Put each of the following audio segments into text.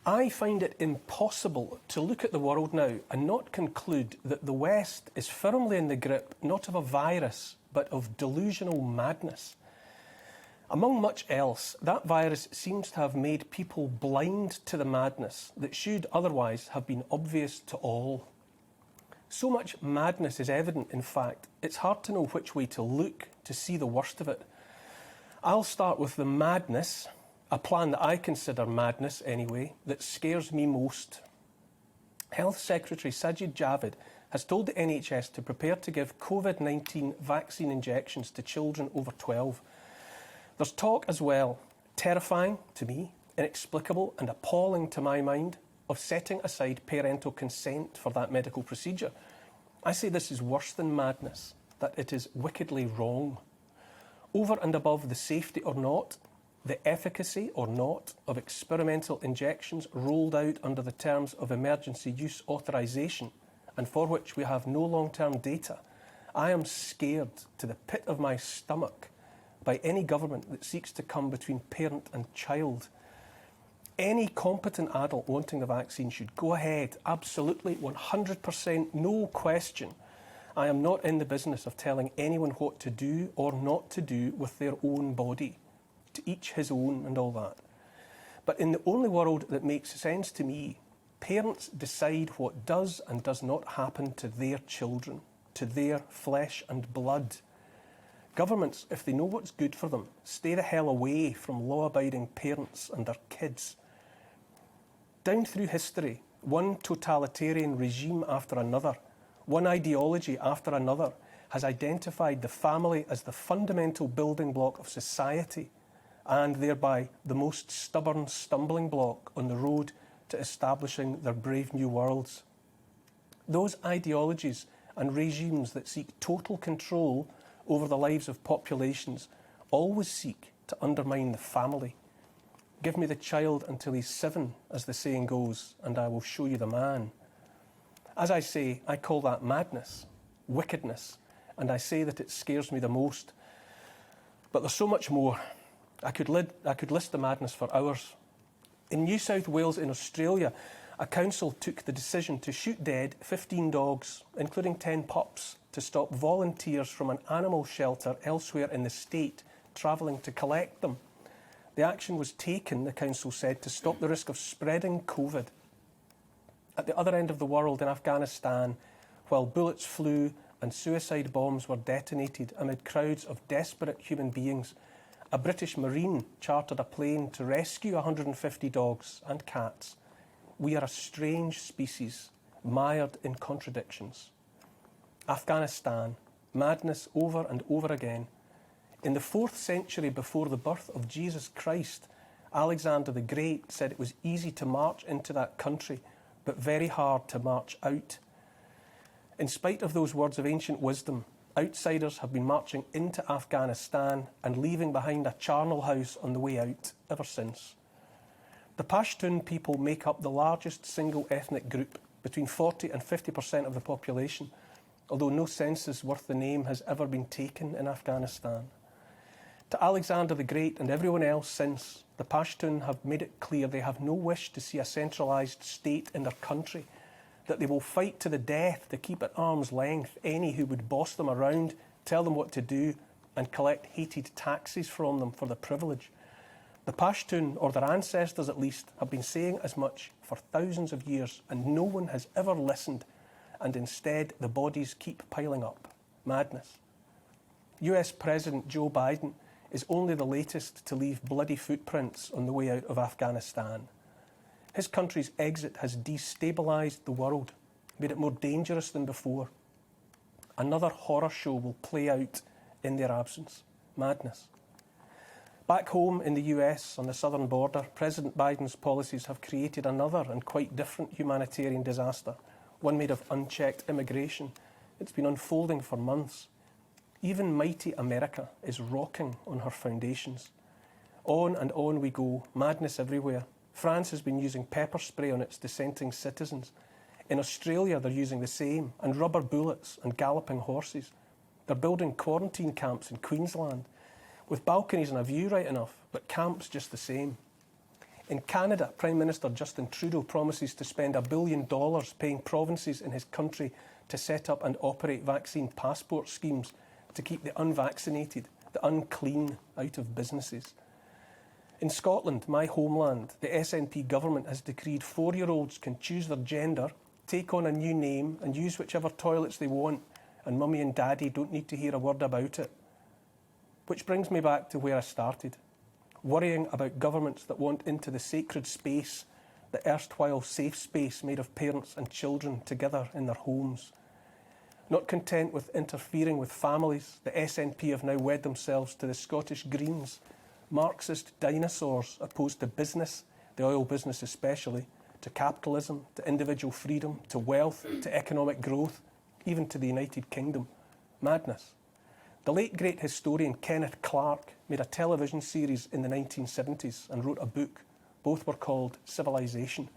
I find it impossible to look at the world now and not conclude that the West is firmly in the grip not of a virus, but of delusional madness. Among much else, that virus seems to have made people blind to the madness that should otherwise have been obvious to all. So much madness is evident, in fact, it's hard to know which way to look to see the worst of it. I'll start with the madness, a plan that I consider madness anyway, that scares me most. Health Secretary Sajid Javid has told the NHS to prepare to give COVID-19 vaccine injections to children over 12. There's talk as well, terrifying to me, inexplicable and appalling to my mind, of setting aside parental consent for that medical procedure. I say this is worse than madness, that it is wickedly wrong. Over and above the safety or not, the efficacy or not of experimental injections rolled out under the terms of emergency use authorisation and for which we have no long-term data, I am scared to the pit of my stomach by any government that seeks to come between parent and child. Any competent adult wanting the vaccine should go ahead, absolutely, 100%, no question. I am not in the business of telling anyone what to do or not to do with their own body. To each his own and all that. But in the only world that makes sense to me, parents decide what does and does not happen to their children, to their flesh and blood. Governments, if they know what's good for them, stay the hell away from law-abiding parents and their kids. Down through history, one totalitarian regime after another, one ideology after another, has identified the family as the fundamental building block of society, and thereby the most stubborn stumbling block on the road to establishing their brave new worlds. Those ideologies and regimes that seek total control over the lives of populations always seek to undermine the family. Give me the child until he's 7, as the saying goes, and I will show you the man. As I say, I call that madness, wickedness, and I say that it scares me the most. But there's so much more. I could list the madness for hours. In New South Wales in Australia, a council took the decision to shoot dead 15 dogs, including 10 pups, to stop volunteers from an animal shelter elsewhere in the state travelling to collect them. The action was taken, the council said, to stop the risk of spreading COVID. At the other end of the world in Afghanistan, while bullets flew and suicide bombs were detonated amid crowds of desperate human beings, a British Marine chartered a plane to rescue 150 dogs and cats. We are a strange species, mired in contradictions. Afghanistan, madness over and over again. In the 4th century before the birth of Jesus Christ, Alexander the Great said it was easy to march into that country, but very hard to march out. In spite of those words of ancient wisdom, outsiders have been marching into Afghanistan and leaving behind a charnel house on the way out ever since. The Pashtun people make up the largest single ethnic group, between 40 and 50% of the population, although no census worth the name has ever been taken in Afghanistan. To Alexander the Great and everyone else since, the Pashtun have made it clear they have no wish to see a centralised state in their country, that they will fight to the death to keep at arm's length any who would boss them around, tell them what to do, and collect hated taxes from them for the privilege. The Pashtun, or their ancestors at least, have been saying as much for thousands of years, and no one has ever listened, and instead the bodies keep piling up. Madness. US President Joe Biden is only the latest to leave bloody footprints on the way out of Afghanistan. His country's exit has destabilised the world, made it more dangerous than before. Another horror show will play out in their absence. Madness. Back home in the US, on the southern border, President Biden's policies have created another and quite different humanitarian disaster, one made of unchecked immigration. It's been unfolding for months. Even mighty America is rocking on her foundations. On and on we go, madness everywhere. France has been using pepper spray on its dissenting citizens. In Australia, they're using the same, and rubber bullets and galloping horses. They're building quarantine camps in Queensland, with balconies and a view right enough, but camps just the same. In Canada, Prime Minister Justin Trudeau promises to spend $1 billion paying provinces in his country to set up and operate vaccine passport schemes to keep the unvaccinated, the unclean, out of businesses. In Scotland, my homeland, the SNP government has decreed 4-year-olds can choose their gender, take on a new name and use whichever toilets they want, and mummy and daddy don't need to hear a word about it. Which brings me back to where I started, worrying about governments that want into the sacred space, the erstwhile safe space made of parents and children together in their homes. Not content with interfering with families, the SNP have now wed themselves to the Scottish Greens, Marxist dinosaurs opposed to business, the oil business especially, to capitalism, to individual freedom, to wealth, to economic growth, even to the United Kingdom. Madness. The late great historian Kenneth Clarke made a television series in the 1970s and wrote a book. Both were called Civilization.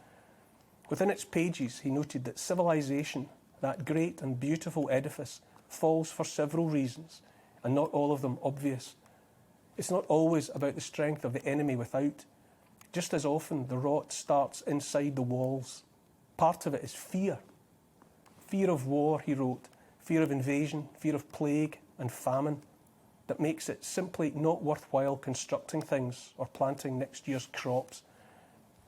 Within its pages, he noted that civilization, that great and beautiful edifice, falls for several reasons, and not all of them obvious. It's not always about the strength of the enemy without. Just as often, the rot starts inside the walls. Part of it is fear. Fear of war, he wrote, fear of invasion, fear of plague and famine, that makes it simply not worthwhile constructing things or planting next year's crops.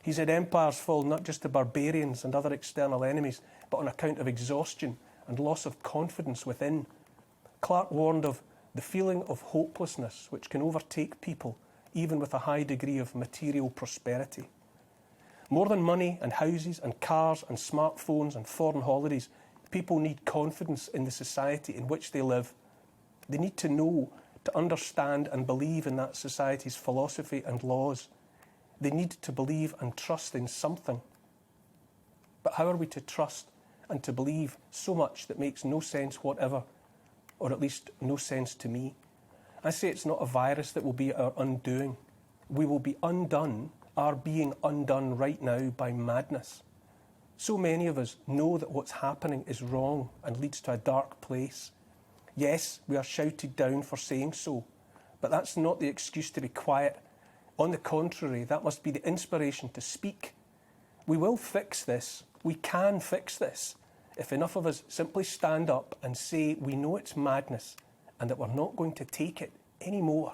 He said empires fall not just to barbarians and other external enemies, but on account of exhaustion and loss of confidence within. Clarke warned of the feeling of hopelessness which can overtake people even with a high degree of material prosperity. More than money and houses and cars and smartphones and foreign holidays, people need confidence in the society in which they live. They need to know, to understand and believe in that society's philosophy and laws. They need to believe and trust in something. But how are we to trust and to believe so much that makes no sense whatever, or at least no sense to me? I say it's not a virus that will be our undoing. We will be undone, are being undone right now by madness. So many of us know that what's happening is wrong and leads to a dark place. Yes, we are shouted down for saying so, but that's not the excuse to be quiet. On the contrary, that must be the inspiration to speak. We will fix this. We can fix this if enough of us simply stand up and say we know it's madness and that we're not going to take it anymore.